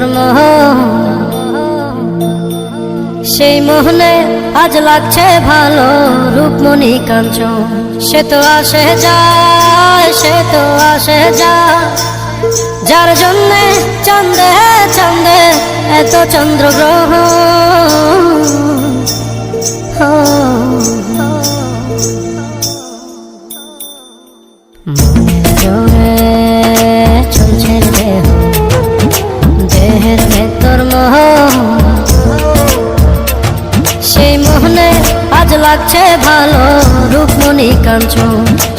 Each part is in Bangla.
ভেতর মোহ, সেই মোহনে আজ লাগছে ভালো রূপমণি কাঞ্চন। সে তো আসে যায়, সে তো আসে যায়, যার জন্যে চাঁদে চাঁদে এত চন্দ্রগ্রহণ। চলছে দেহ, দেহের ভেতর মোহ, সেই মোহনে আজ লাগছে ভালো রূপমণি কাঞ্চন।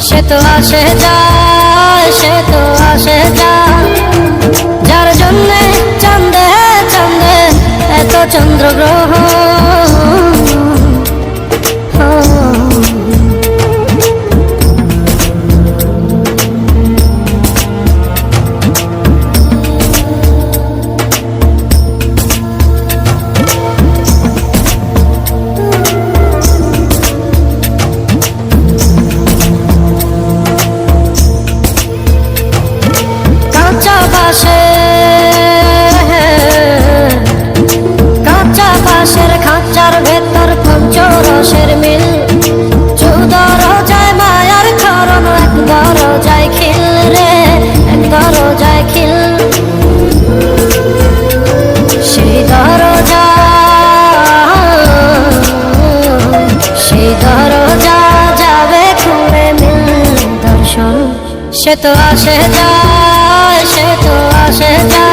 সে তো আসে যায়, সে তো আসে যায়, যার জন্যে চাঁদে চাঁদে এত চন্দ্রগ্রহণ। কাঁচা বাঁশের খাঁচার ভেতর পঞ্চরসের মিল, চৌদর যায় মায়ার খরণ, এক দরজায় খিল রে, এক দরজায় খিল। সেই দরজা, সেই দরজা যাবে খুলে মিল দর্শন। সে তো আসে যায়, সে তো আসে যায়,